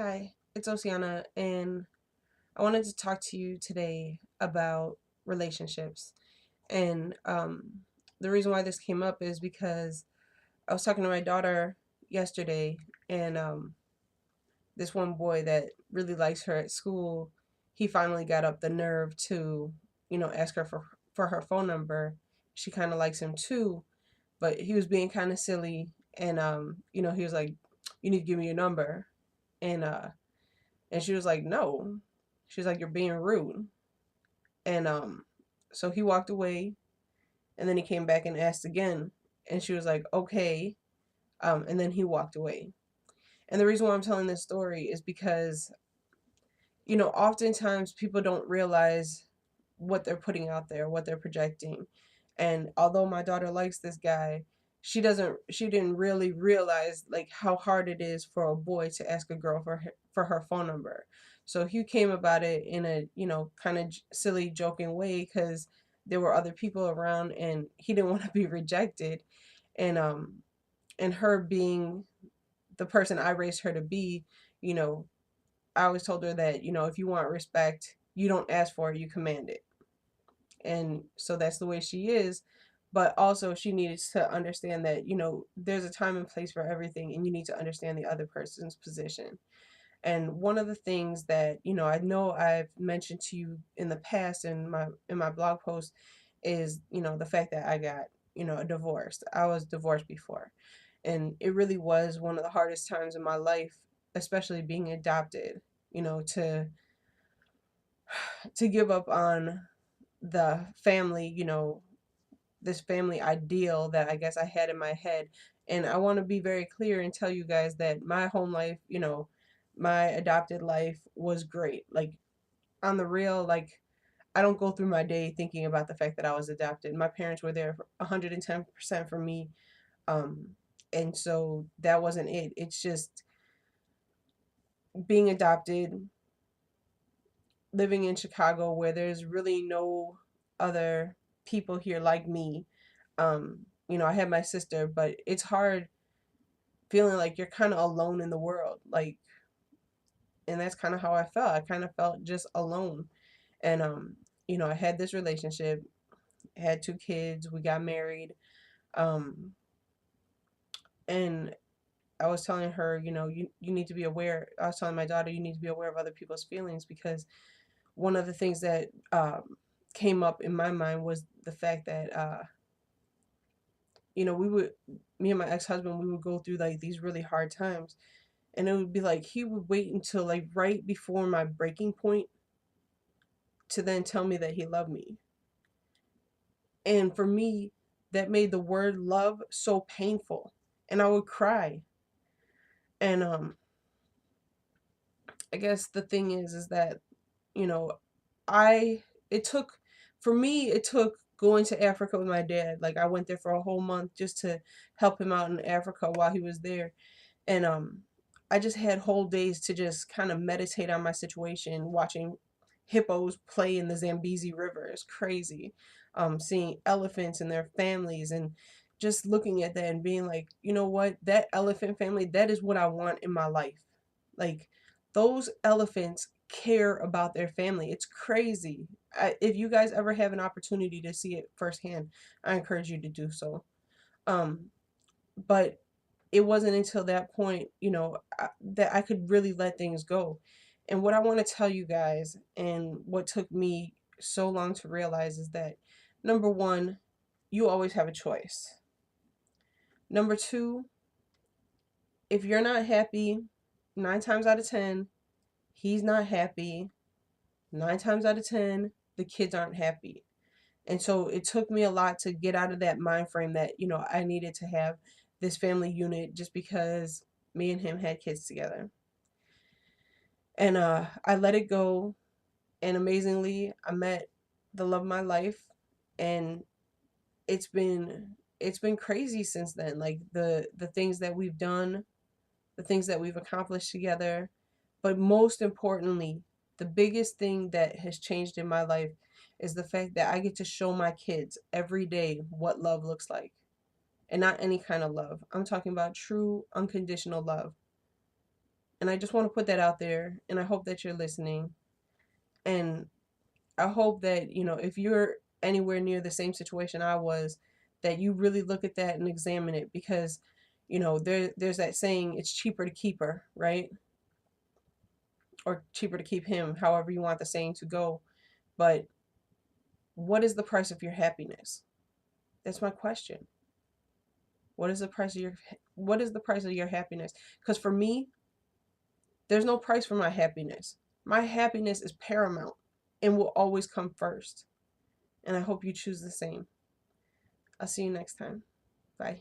Hi, it's Oceana, and I wanted to talk to you today about relationships. And the reason why this came up is because I was talking to my daughter yesterday, and this one boy that really likes her at school, he finally got up the nerve to, ask her for her phone number. She kind of likes him too, but he was being kind of silly, and he was like, "You need to give me your number," and she was like, "No." She was like, "You're being rude." And so he walked away, and then he came back and asked again, and she was like, "Okay." And then he walked away. And the reason why I'm telling this story is because, oftentimes people don't realize what they're putting out there, what they're projecting. And although my daughter likes this guy, she didn't really realize like how hard it is for a boy to ask a girl for her phone number. So he came about it in a, kind of silly joking way cuz there were other people around and he didn't want to be rejected. And and her being the person I raised her to be, you know, I always told her that, if you want respect, you don't ask for it, you command it. And so that's the way she is. But also, she needs to understand that, there's a time and place for everything, and you need to understand the other person's position. And one of the things that, I know I've mentioned to you in the past in my blog post is, the fact that I got, divorced. I was divorced before. And it really was one of the hardest times in my life, especially being adopted, to give up on the family, this family ideal that I guess I had in my head. And I want to be very clear and tell you guys that my home life, my adopted life was great. Like, on the real, like, I don't go through my day thinking about the fact that I was adopted. My parents were there for 110% for me. Um, and so that wasn't it. It's just being adopted, living in Chicago where there's really no other people here like me. I had my sister, but it's hard feeling like you're kind of alone in the world. Like, and that's kind of how I felt. I kind of felt just alone. And I had this relationship, had two kids, we got married. Um, and I was telling her, you need to be aware. I was telling my daughter, you need to be aware of other people's feelings because one of the things that came up in my mind was the fact that we would, me and my ex-husband, we would go through like these really hard times, and it would be like he would wait until like right before my breaking point to then tell me that he loved me. And for me, that made the word love so painful, and I would cry. And I guess the thing is that you know I it took for me it took going to Africa with my dad. Like, I went there for a whole month just to help him out in Africa while he was there. And I just had whole days to just kind of meditate on my situation, watching hippos play in the Zambezi River. It's crazy. Seeing elephants and their families, and just looking at that and being like, you know what, that elephant family, that is what I want in my life. Like, those elephants care about their family. It's crazy. If you guys ever have an opportunity to see it firsthand, I encourage you to do so. Um, but it wasn't until that point, that I could really let things go. And what I want to tell you guys, and what took me so long to realize, is that number one, you always have a choice. Number two, if you're not happy, 9 times out of 10, he's not happy. 9 times out of 10, the kids aren't happy. And so it took me a lot to get out of that mind frame that, I needed to have this family unit just because me and him had kids together. And I let it go, and amazingly I met the love of my life, and it's been crazy since then. Like, the things that we've done, the things that we've accomplished together, but most importantly, the biggest thing that has changed in my life is the fact that I get to show my kids every day what love looks like. And not any kind of love. I'm talking about true unconditional love. And I just want to put that out there, and I hope that you're listening. And I hope that, if you're anywhere near the same situation I was, that you really look at that and examine it, because, there's that saying, it's cheaper to keep her, right? Or cheaper to keep him, however you want the saying to go. But what is the price of your happiness? That's my question. What is the price of your happiness? Because for me, there's no price for my happiness. My happiness is paramount and will always come first. And I hope you choose the same. I'll see you next time. Bye.